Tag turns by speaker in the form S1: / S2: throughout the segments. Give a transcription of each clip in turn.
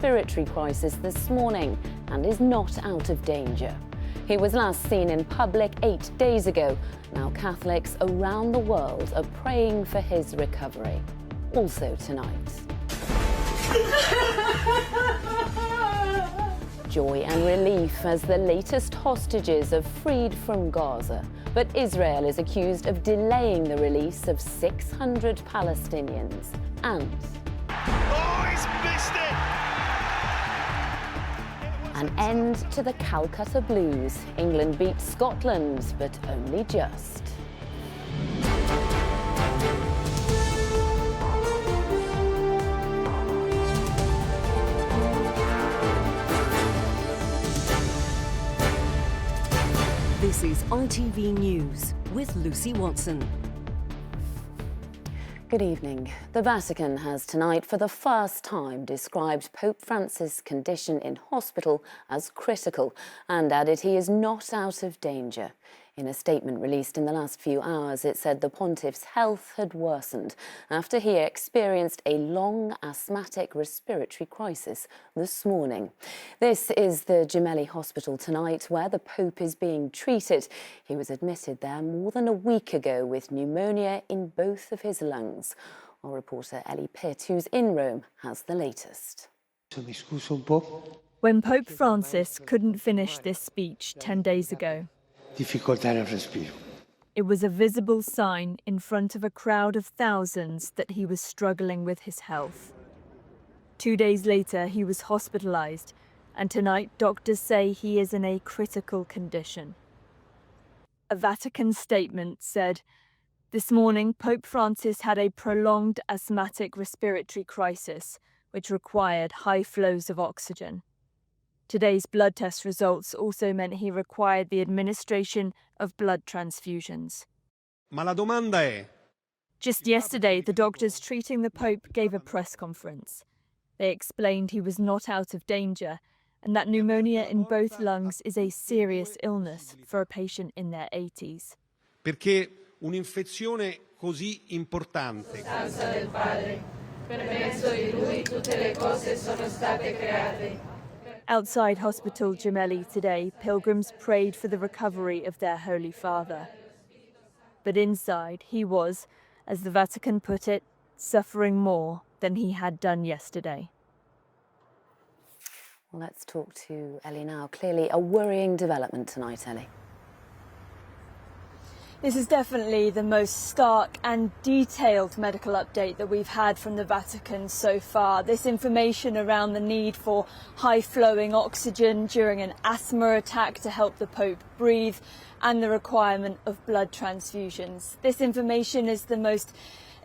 S1: respiratory crisis this morning and is not out of danger. He was last seen in public 8 days ago. Now Catholics around the world are praying for his recovery. Also tonight. Joy and relief as the latest hostages are freed from Gaza. But Israel is accused of delaying the release of 600 Palestinians. And
S2: Oh, he's missed it!
S1: an end to the Calcutta Blues. England beat Scotland, but only just.
S3: This is ITV News with Lucy Watson.
S1: Good evening. The Vatican has tonight, for the first time, described Pope Francis' condition in hospital as critical and added he is not out of danger. In a statement released in the last few hours, it said the pontiff's health had worsened after he experienced a long asthmatic respiratory crisis this morning. This is the Gemelli Hospital tonight, where the Pope is being treated. He was admitted there more than a week ago with pneumonia in both of his lungs. Our reporter Ellie Pitt, who's in Rome, has the latest.
S4: When Pope Francis couldn't finish this speech 10 days ago, it was a visible sign in front of a crowd of thousands that he was struggling with his health. 2 days later, he was hospitalized, and tonight doctors say he is in a critical condition. A Vatican statement said, "This morning, Pope Francis had a prolonged asthmatic respiratory crisis, which required high flows of oxygen. Today's blood test results also meant he required the administration of blood transfusions."
S2: Ma la domanda è:
S4: Just yesterday, the doctors treating the Pope gave a press conference. They explained he was not out of danger and that pneumonia in both lungs is a serious illness for a patient in their 80s.
S2: perché un'infezione così importante
S5: del Padre, per mezzo di Lui tutte le cose sono state create.
S4: Outside Hospital Gemelli today, pilgrims prayed for the recovery of their Holy Father. But inside, he was, as the Vatican put it, suffering more than he had done yesterday.
S1: Well, let's talk to Ellie now. Clearly a worrying development tonight, Ellie.
S4: This is definitely the most stark and detailed medical update that we've had from the Vatican so far. This information around the need for high-flowing oxygen during an asthma attack to help the Pope breathe and the requirement of blood transfusions. This information is the most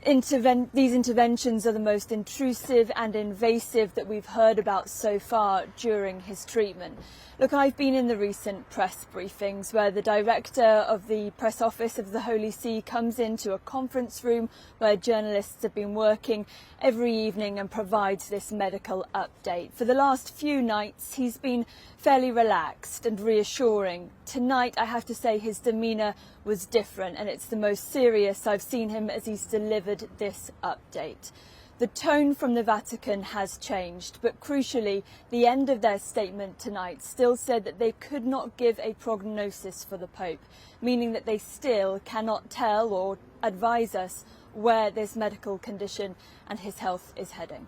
S4: these interventions are the most intrusive and invasive that we've heard about so far during his treatment. Look, I've been in the recent press briefings where the director of the press office of the Holy See comes into a conference room where journalists have been working every evening and provides this medical update. For the last few nights, he's been fairly relaxed and reassuring. Tonight, I have to say his demeanour was different, and it's the most serious I've seen him as he's delivered this update. The tone from the Vatican has changed, but crucially, the end of their statement tonight still said that they could not give a prognosis for the Pope, meaning that they still cannot tell or advise us where this medical condition and his health is heading.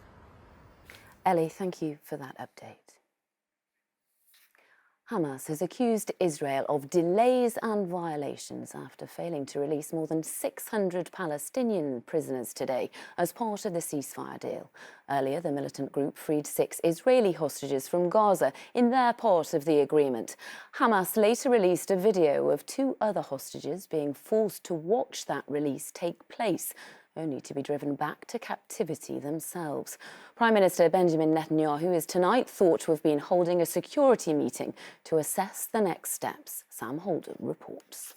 S1: Ellie, thank you for that update. Hamas has accused Israel of delays and violations after failing to release more than 600 Palestinian prisoners today as part of the ceasefire deal. Earlier, the militant group freed 6 Israeli hostages from Gaza in their part of the agreement. Hamas later released a video of 2 other hostages being forced to watch that release take place, only to be driven back to captivity themselves. Prime Minister Benjamin Netanyahu is tonight thought to have been holding a security meeting to assess the next steps. Sam Holden reports.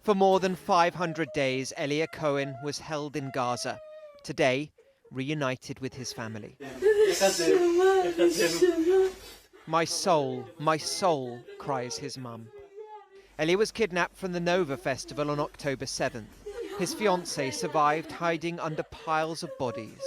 S6: For more than 500 days, Elia Cohen was held in Gaza. Today, reunited with his family. My soul, cries his mum. Elia was kidnapped from the Nova Festival on October 7th. His fiancée survived hiding under piles of bodies.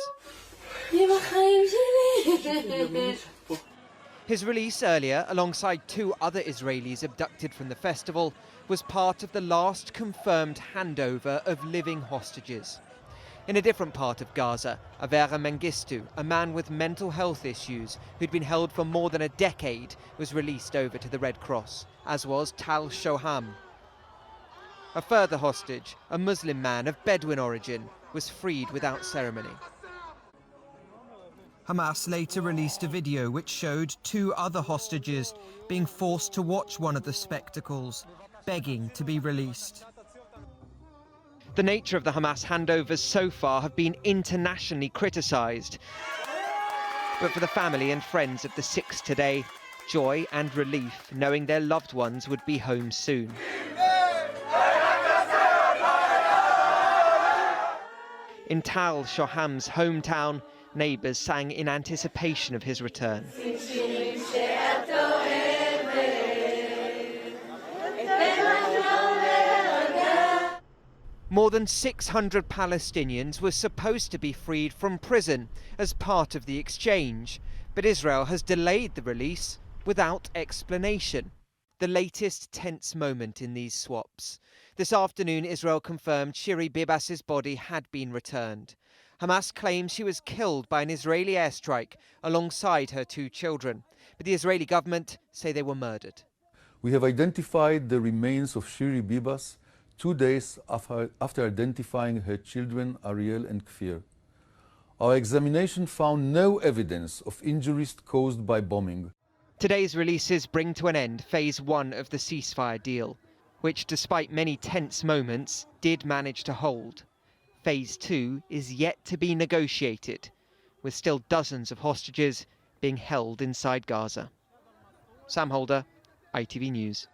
S6: His release earlier, alongside 2 other Israelis abducted from the festival, was part of the last confirmed handover of living hostages. In a different part of Gaza, Avera Mengistu, a man with mental health issues who'd been held for more than a decade, was released over to the Red Cross, as was Tal Shoham. A further hostage, a Muslim man of Bedouin origin, was freed without ceremony. Hamas later released a video which showed 2 other hostages being forced to watch one of the spectacles, begging to be released. The nature of the Hamas handovers so far have been internationally criticised. But for the family and friends of the 6 today, joy and relief knowing their loved ones would be home soon. In Tal Shoham's hometown, neighbours sang in anticipation of his return. More than 600 Palestinians were supposed to be freed from prison as part of the exchange, but Israel has delayed the release without explanation. The latest tense moment in these swaps. This afternoon, Israel confirmed Shiri Bibas's body had been returned. Hamas claims she was killed by an Israeli airstrike alongside her 2 children, but the Israeli government say they were murdered.
S7: We have identified the remains of Shiri Bibas 2 days after identifying her children Ariel and Kfir. Our examination found no evidence of injuries caused by bombing.
S6: Today's releases bring to an end phase 1 of the ceasefire deal, which, despite many tense moments, did manage to hold. Phase 2 is yet to be negotiated, with still dozens of hostages being held inside Gaza. Sam Holder, ITV News.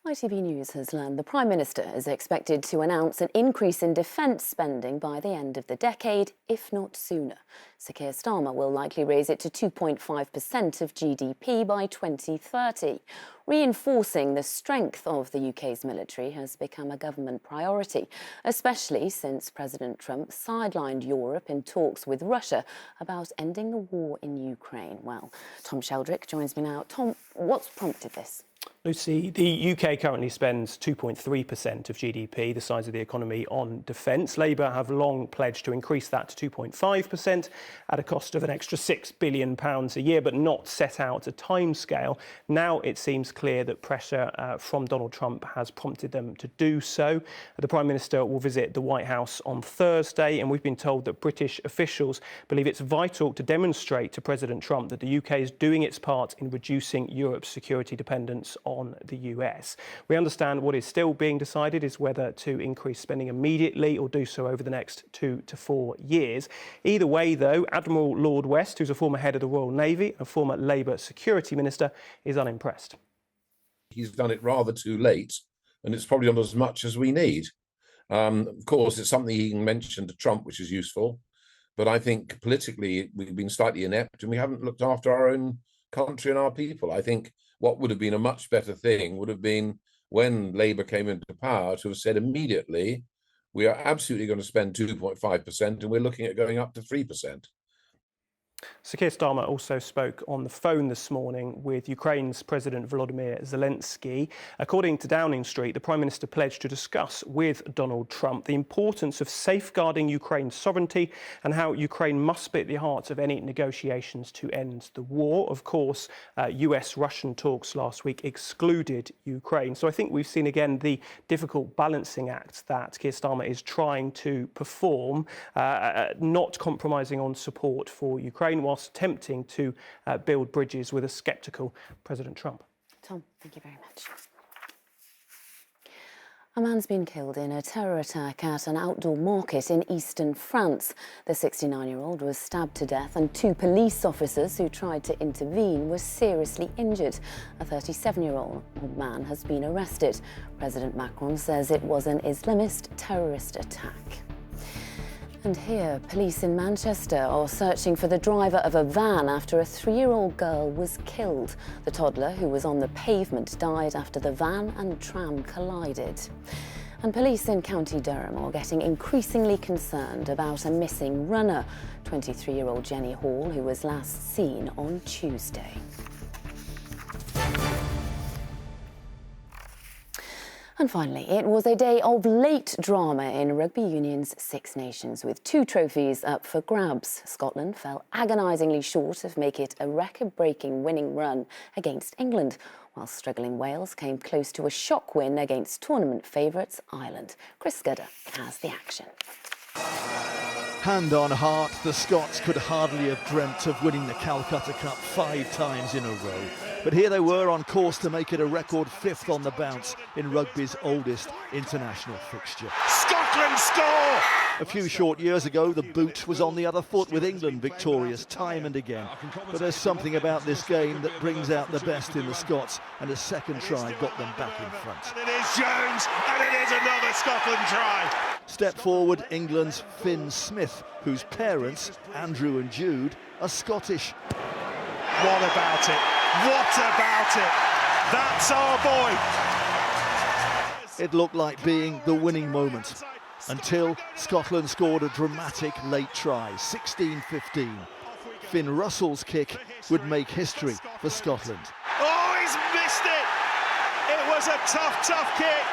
S1: ITV News has learned the Prime Minister is expected to announce an increase in defence spending by the end of the decade, if not sooner. Sir Keir Starmer will likely raise it to 2.5% of GDP by 2030. Reinforcing the strength of the UK's military has become a government priority, especially since President Trump sidelined Europe in talks with Russia about ending the war in Ukraine. Well, Tom Sheldrick joins me now. Tom, what's prompted this?
S8: Lucy, the UK currently spends 2.3% of GDP, the size of the economy, on defence. Labour have long pledged to increase that to 2.5% at a cost of an extra £6 billion a year, but not set out a timescale. Now it seems clear that pressure from Donald Trump has prompted them to do so. The Prime Minister will visit the White House on Thursday, and we've been told that British officials believe it's vital to demonstrate to President Trump that the UK is doing its part in reducing Europe's security dependence on the US. We understand what is still being decided is whether to increase spending immediately or do so over the next 2 to 4 years. Either way, though, Admiral Lord West, who's a former head of the Royal Navy and former Labour Security Minister, is unimpressed.
S9: He's done it rather too late, and it's probably not as much as we need. Of course, it's something he can mention to Trump, which is useful, but I think politically we've been slightly inept and we haven't looked after our own country and our people. I think what would have been a much better thing would have been, when Labour came into power, to have said immediately, we are absolutely going to spend 2.5% and we're looking at going up to 3%.
S8: Sir Keir Starmer also spoke on the phone this morning with Ukraine's President Volodymyr Zelensky. According to Downing Street, the Prime Minister pledged to discuss with Donald Trump the importance of safeguarding Ukraine's sovereignty and how Ukraine must be at the heart of any negotiations to end the war. Of course, US-Russian talks last week excluded Ukraine. So I think we've seen again the difficult balancing act that Keir Starmer is trying to perform, not compromising on support for Ukraine, whilst attempting to build bridges with a sceptical President Trump.
S1: Tom, thank you very much. A man's been killed in a terror attack at an outdoor market in eastern France. The 69-year-old was stabbed to death and 2 police officers who tried to intervene were seriously injured. A 37-year-old man has been arrested. President Macron says it was an Islamist terrorist attack. And here, police in Manchester are searching for the driver of a van after a 3-year-old girl was killed. The toddler, who was on the pavement, died after the van and tram collided. And police in County Durham are getting increasingly concerned about a missing runner, 23-year-old Jenny Hall, who was last seen on Tuesday. And finally, it was a day of late drama in Rugby Union's Six Nations, with 2 trophies up for grabs. Scotland fell agonisingly short of making it a record-breaking winning run against England, while struggling Wales came close to a shock win against tournament favourites Ireland. Chris Scudder has the action.
S10: Hand on heart, the Scots could hardly have dreamt of winning the Calcutta Cup 5 times in a row. But here they were, on course to make it a record 5th on the bounce in rugby's oldest international fixture.
S2: Scotland score!
S10: A few short years ago, the boot was on the other foot, with England victorious time and again. But there's something about this game that brings out the best in the Scots, and a second try got them back in front.
S2: And it is Jones, and it is another Scotland try.
S10: Step forward England's Finn Smith, whose parents, Andrew and Jude, are Scottish.
S2: What about it? What about it? That's our boy.
S10: It looked like being the winning moment, until Scotland scored a dramatic late try, 16-15. Finn Russell's kick would make history for Scotland.
S2: Oh, he's missed it! It was a tough kick.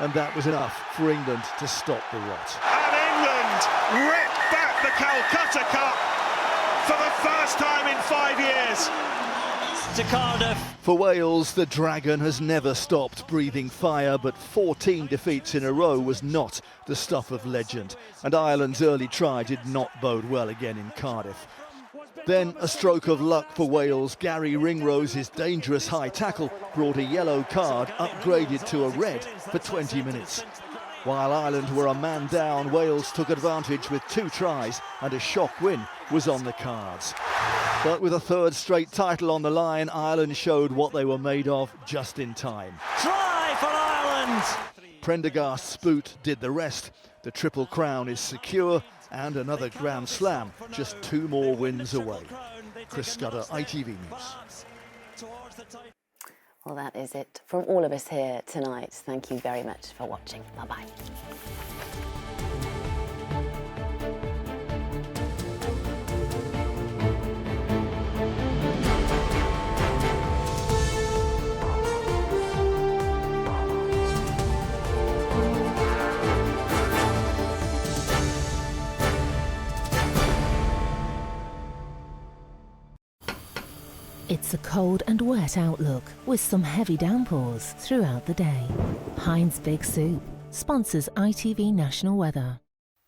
S10: And that was enough for England to stop the rot.
S2: And England rip back the Calcutta Cup for the first time in 5 years.
S10: To Cardiff. For Wales, the Dragon has never stopped breathing fire, but 14 defeats in a row was not the stuff of legend. And Ireland's early try did not bode well again in Cardiff. Then a stroke of luck for Wales. Gary Ringrose's dangerous high tackle brought a yellow card, upgraded to a red for 20 minutes. While Ireland were a man down, Wales took advantage with 2 tries, and a shock win was on the cards. But with a 3rd straight title on the line, Ireland showed what they were made of just in time.
S11: Try for Ireland!
S10: Prendergast's boot did the rest. The Triple Crown is secure, and another Grand Slam, just 2 more wins away. Chris Scudder, ITV News.
S1: Well, that is it from all of us here tonight. Thank you very much for watching. Bye-bye.
S12: It's a cold and wet outlook with some heavy downpours throughout the day. Heinz Big Soup sponsors ITV National Weather.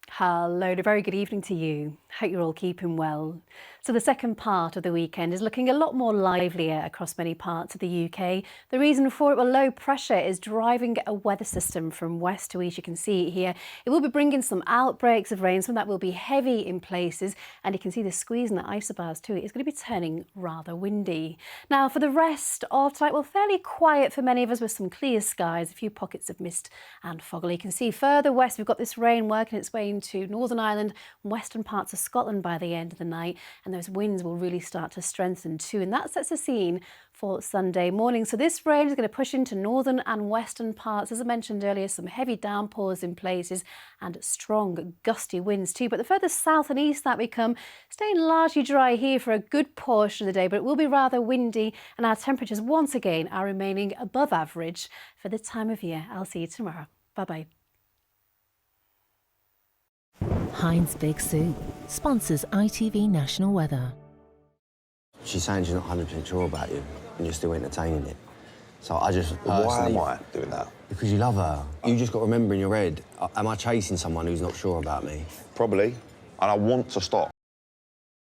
S13: Hello and a very good evening to you. Hope you're all keeping well. So the second part of the weekend is looking a lot more livelier across many parts of the UK. The reason for it, well, low pressure is driving a weather system from west to east. You can see it here. It will be bringing some outbreaks of rain. Some of that will be heavy in places, and you can see the squeeze in the isobars too. It's going to be turning rather windy. Now for the rest of tonight, well, fairly quiet for many of us with some clear skies, a few pockets of mist and fog. You can see further west, we've got this rain working its way into Northern Ireland and western parts of Scotland by the end of the night, and those winds will really start to strengthen too, and that sets the scene for Sunday morning. So this rain is going to push into northern and western parts. As I mentioned earlier, some heavy downpours in places and strong gusty winds too. But the further south and east that we come, staying largely dry here for a good portion of the day, but it will be rather windy, and our temperatures once again are remaining above average for the time of year. I'll see you tomorrow. Bye-bye.
S12: Heinz Big Soup sponsors ITV National Weather.
S14: She's saying she's not 100% sure about you, and you're still entertaining it. So I just
S15: Why am I doing that?
S14: Because you love her. You just got to remember in your head, am I chasing someone who's not sure about me?
S15: Probably, and I want to stop.